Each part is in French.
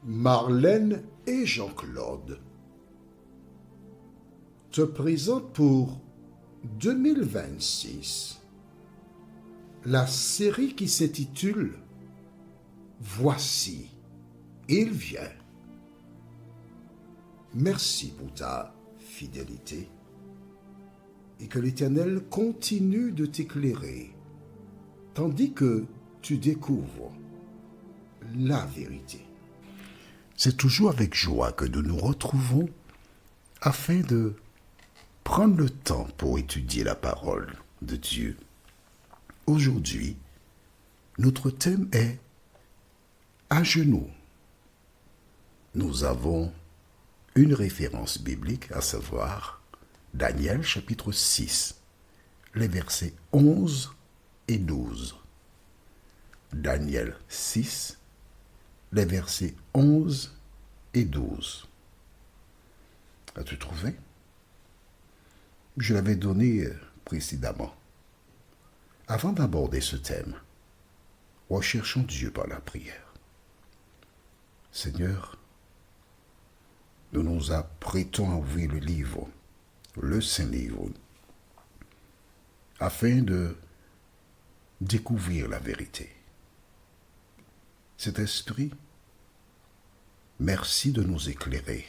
Marlène et Jean-Claude te présentent pour 2026 la série qui s'intitule « Voici, il vient ». Merci pour ta fidélité et que l'Éternel continue de t'éclairer tandis que tu découvres la vérité. C'est toujours avec joie que nous nous retrouvons afin de prendre le temps pour étudier la parole de Dieu. Aujourd'hui, notre thème est à genoux. Nous avons une référence biblique, à savoir Daniel chapitre 6, les versets 11 et 12. Daniel 6, les versets 11 et 12. As-tu trouvé? Je l'avais donné précédemment. Avant d'aborder ce thème, recherchons Dieu par la prière. Seigneur, nous nous apprêtons à ouvrir le livre, le Saint-Livre, afin de découvrir la vérité. Cet esprit, merci de nous éclairer.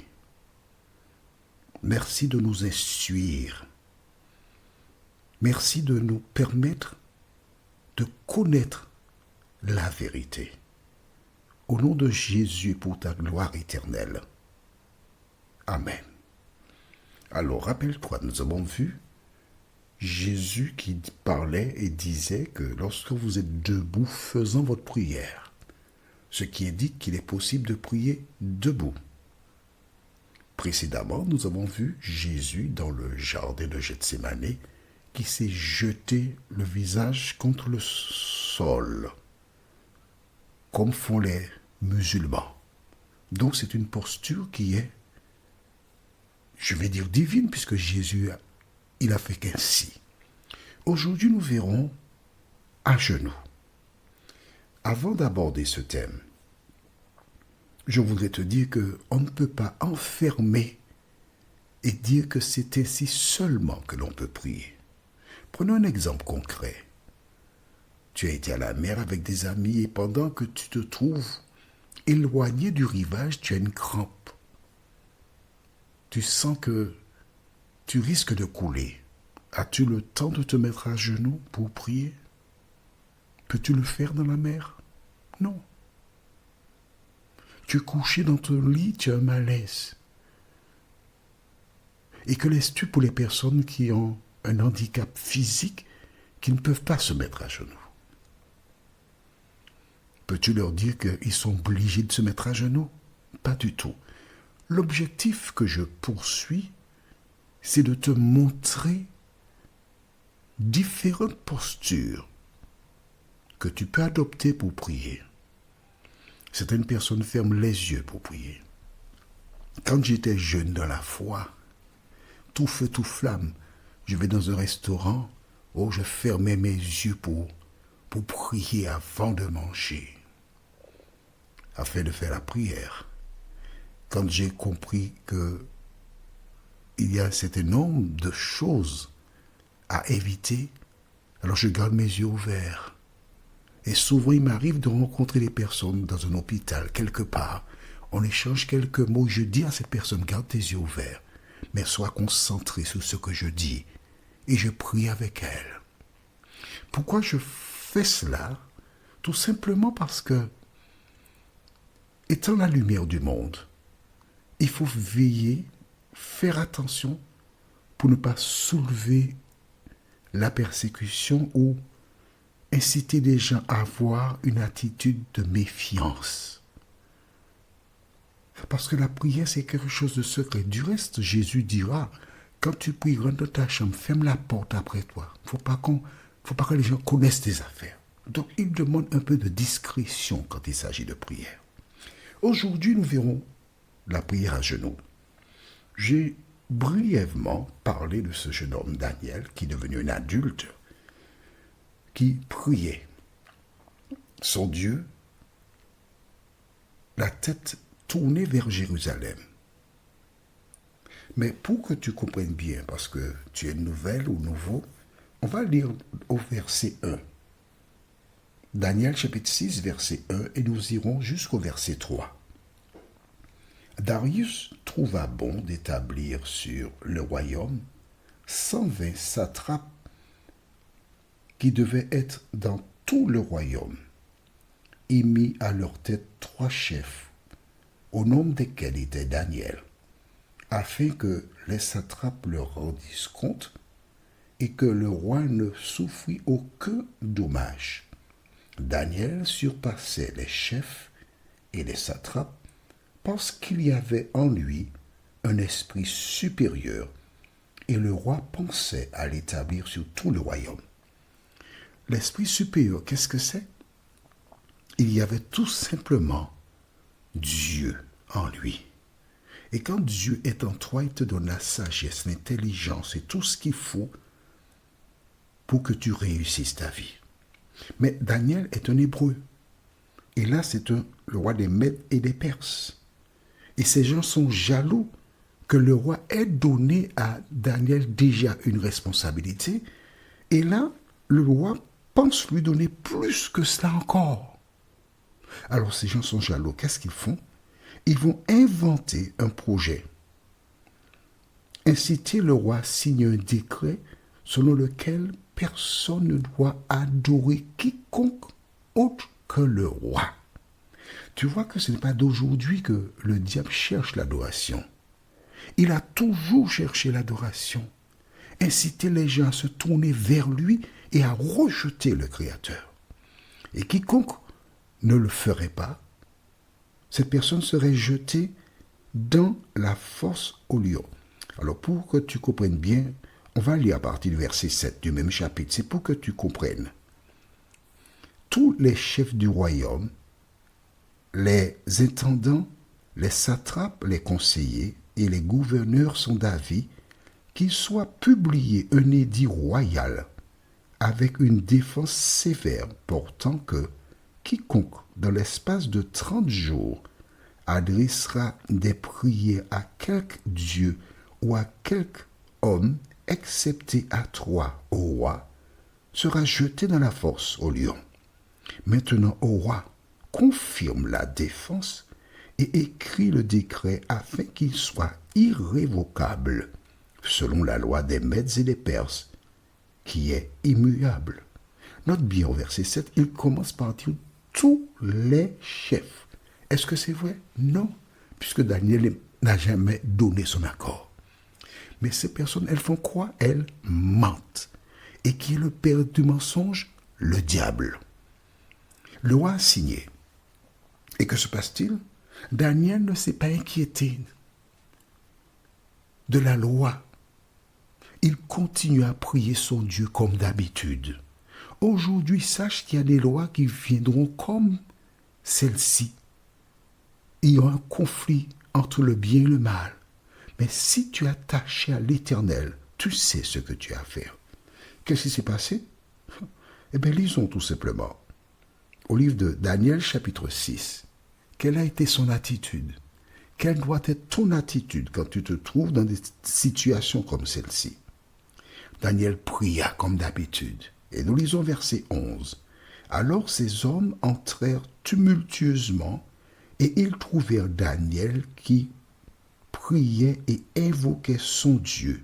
Merci de nous instruire. Merci de nous permettre de connaître la vérité. Au nom de Jésus, pour ta gloire éternelle. Amen. Alors, rappelle-toi, nous avons vu Jésus qui parlait et disait que lorsque vous êtes debout faisant votre prière, ce qui indique qu'il est possible de prier debout. Précédemment, nous avons vu Jésus dans le jardin de Gethsémani qui s'est jeté le visage contre le sol, comme font les musulmans. Donc c'est une posture qui est, je vais dire divine, puisque Jésus, il a fait qu'ainsi. Aujourd'hui, nous verrons à genoux. Avant d'aborder ce thème, je voudrais te dire qu'on ne peut pas enfermer et dire que c'est ainsi seulement que l'on peut prier. Prenons un exemple concret. Tu as été à la mer avec des amis et pendant que tu te trouves éloigné du rivage, tu as une crampe. Tu sens que tu risques de couler. As-tu le temps de te mettre à genoux pour prier? Peux-tu le faire dans la mer? Non. Tu es couché dans ton lit, tu as un malaise. Et que laisses-tu pour les personnes qui ont un handicap physique qui ne peuvent pas se mettre à genoux? Peux-tu leur dire qu'ils sont obligés de se mettre à genoux? Pas du tout. L'objectif que je poursuis, c'est de te montrer différentes postures que tu peux adopter pour prier. Certaines personnes ferment les yeux pour prier. Quand j'étais jeune dans la foi, tout feu, tout flamme, je vais dans un restaurant où je fermais mes yeux pour prier avant de manger, afin de faire la prière. Quand j'ai compris que il y a un certain nombre de choses à éviter, alors je garde mes yeux ouverts. Et souvent, il m'arrive de rencontrer des personnes dans un hôpital, quelque part. On échange quelques mots. Je dis à cette personne, garde tes yeux ouverts, mais sois concentré sur ce que je dis. Et je prie avec elle. Pourquoi je fais cela? Tout simplement parce que, étant la lumière du monde, il faut veiller, faire attention pour ne pas soulever la persécution ou inciter les gens à avoir une attitude de méfiance. Parce que la prière, c'est quelque chose de secret. Du reste, Jésus dira, quand tu pries, rentre dans ta chambre, ferme la porte après toi. Faut pas que les gens connaissent tes affaires. Donc, il demande un peu de discrétion quand il s'agit de prière. Aujourd'hui, nous verrons la prière à genoux. J'ai brièvement parlé de ce jeune homme Daniel, qui est devenu un adulte, qui priait son Dieu, la tête tourner vers Jérusalem. Mais pour que tu comprennes bien, parce que tu es nouvelle ou nouveau, on va lire au verset 1. Daniel chapitre 6, verset 1, et nous irons jusqu'au verset 3. Darius trouva bon d'établir sur le royaume 120 satrapes qui devaient être dans tout le royaume, et mit à leur tête 3 chefs, au nombre desquels était Daniel, afin que les satrapes leur rendissent compte et que le roi ne souffrit aucun dommage. Daniel surpassait les chefs et les satrapes parce qu'il y avait en lui un esprit supérieur et le roi pensait à l'établir sur tout le royaume. L'esprit supérieur, qu'est-ce que c'est? Il y avait tout simplement Dieu en lui. Et quand Dieu est en toi, il te donne la sagesse, l'intelligence et tout ce qu'il faut pour que tu réussisses ta vie. Mais Daniel est un Hébreu. Et là, c'est le roi des Mèdes et des Perses. Et ces gens sont jaloux que le roi ait donné à Daniel déjà une responsabilité. Et là, le roi pense lui donner plus que cela encore. Alors ces gens sont jaloux. Qu'est-ce qu'ils font? Ils vont inventer un projet. Inciter le roi à signer un décret selon lequel personne ne doit adorer quiconque autre que le roi. Tu vois que ce n'est pas d'aujourd'hui que le diable cherche l'adoration. Il a toujours cherché l'adoration. Inciter les gens à se tourner vers lui et à rejeter le Créateur. Et quiconque ne le ferait pas, cette personne serait jetée dans la fosse au lion. Alors pour que tu comprennes bien, on va lire à partir du verset 7 du même chapitre. C'est pour que tu comprennes. Tous les chefs du royaume, les intendants, les satrapes, les conseillers et les gouverneurs sont d'avis qu'il soit publié un édit royal avec une défense sévère portant que quiconque, dans l'espace de 30 jours, adressera des prières à quelque dieu ou à quelque homme, excepté à 3 au roi, sera jeté dans la fosse au lion. Maintenant, au roi, confirme la défense et écrit le décret afin qu'il soit irrévocable, selon la loi des Mèdes et des Perses, qui est immuable. Note bien au verset 7, il commence par dire tous les chefs. Est-ce que c'est vrai? Non, puisque Daniel n'a jamais donné son accord. Mais ces personnes, elles font quoi? Elles mentent. Et qui est le père du mensonge? Le diable. Le roi a signé. Et que se passe-t-il? Daniel ne s'est pas inquiété de la loi. Il continue à prier son Dieu comme d'habitude. Aujourd'hui, sache qu'il y a des lois qui viendront comme celle-ci. Il y a un conflit entre le bien et le mal. Mais si tu es attaché à l'Éternel, tu sais ce que tu as à faire. Qu'est-ce qui s'est passé? Eh bien, lisons tout simplement. Au livre de Daniel, chapitre 6. Quelle a été son attitude? Quelle doit être ton attitude quand tu te trouves dans des situations comme celle-ci? Daniel pria comme d'habitude. Et nous lisons verset 11. Alors ces hommes entrèrent tumultueusement et ils trouvèrent Daniel qui priait et invoquait son Dieu.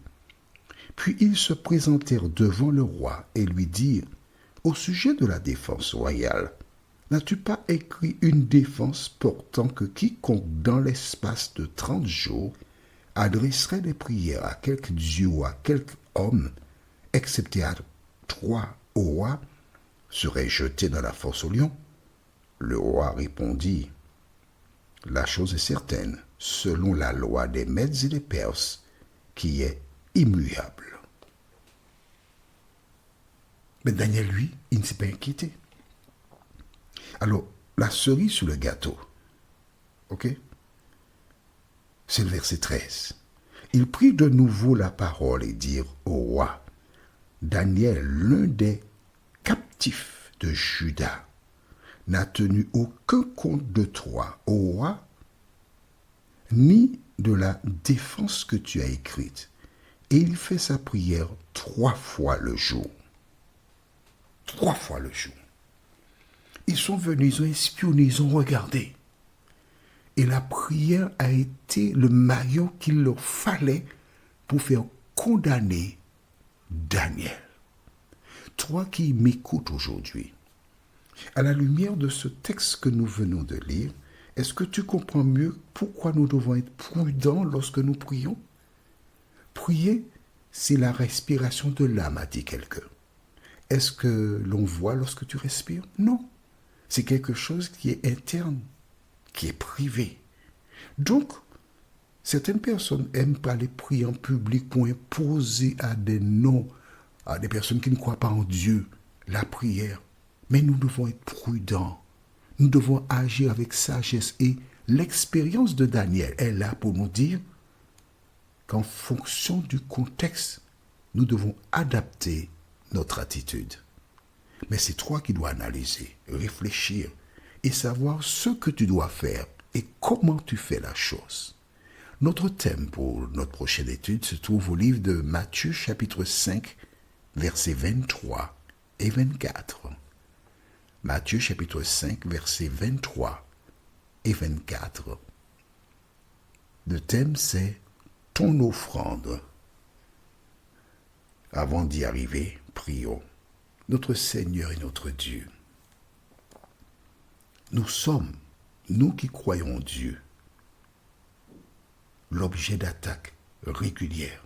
Puis ils se présentèrent devant le roi et lui dirent, au sujet de la défense royale, n'as-tu pas écrit une défense portant que quiconque dans l'espace de 30 jours adresserait des prières à quelque dieu ou à quelque homme, excepté à 3 au roi, serait jeté dans la fosse au lion? Le roi répondit, la chose est certaine, selon la loi des Mèdes et des Perses, qui est immuable. Mais Daniel, lui, il ne s'est pas inquiété. Alors, la cerise sur le gâteau, ok? C'est le verset 13. Il prit de nouveau la parole et dit au roi, Daniel, l'un des captifs de Juda, n'a tenu aucun compte de toi, ô roi, ni de la défense que tu as écrite. Et il fait sa prière 3 fois le jour. 3 fois le jour. Ils sont venus, ils ont espionné, ils ont regardé. Et la prière a été le maillot qu'il leur fallait pour faire condamner Daniel. Toi qui m'écoutes aujourd'hui, à la lumière de ce texte que nous venons de lire, est-ce que tu comprends mieux pourquoi nous devons être prudents lorsque nous prions? Prier, c'est la respiration de l'âme, a dit quelqu'un. Est-ce que l'on voit lorsque tu respires? Non. C'est quelque chose qui est interne, qui est privé. Donc, certaines personnes aiment parler prier en public pour imposer à des noms, à des personnes qui ne croient pas en Dieu, la prière. Mais nous devons être prudents. Nous devons agir avec sagesse. Et l'expérience de Daniel est là pour nous dire qu'en fonction du contexte, nous devons adapter notre attitude. Mais c'est toi qui dois analyser, réfléchir et savoir ce que tu dois faire et comment tu fais la chose. Notre thème pour notre prochaine étude se trouve au livre de Matthieu chapitre 5, versets 23 et 24. Matthieu chapitre 5, versets 23 et 24. Le thème c'est ton offrande. Avant d'y arriver, prions. Notre Seigneur et notre Dieu, nous sommes, nous qui croyons en Dieu, l'objet d'attaques régulières.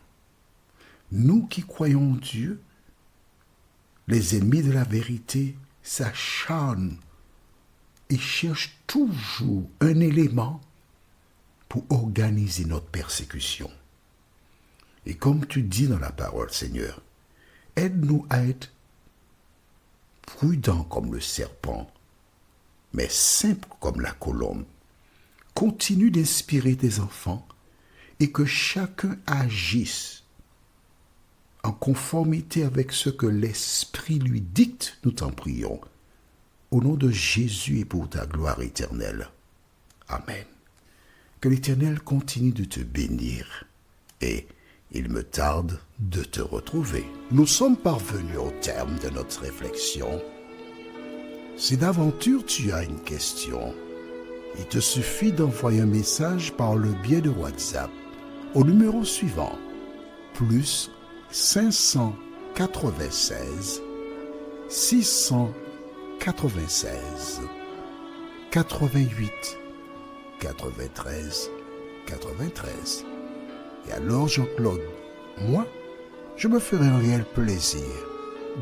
Nous qui croyons en Dieu, les ennemis de la vérité s'acharnent et cherchent toujours un élément pour organiser notre persécution. Et comme tu dis dans la parole, Seigneur, aide-nous à être prudents comme le serpent, mais simples comme la colombe. Continue d'inspirer tes enfants et que chacun agisse en conformité avec ce que l'Esprit lui dicte, nous t'en prions. Au nom de Jésus et pour ta gloire éternelle. Amen. Que l'Éternel continue de te bénir et il me tarde de te retrouver. Nous sommes parvenus au terme de notre réflexion. Si d'aventure tu as une question, il te suffit d'envoyer un message par le biais de WhatsApp au numéro suivant, plus 596 696 88 93 93. Et alors, Jean-Claude, moi, je me ferai un réel plaisir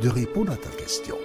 de répondre à ta question.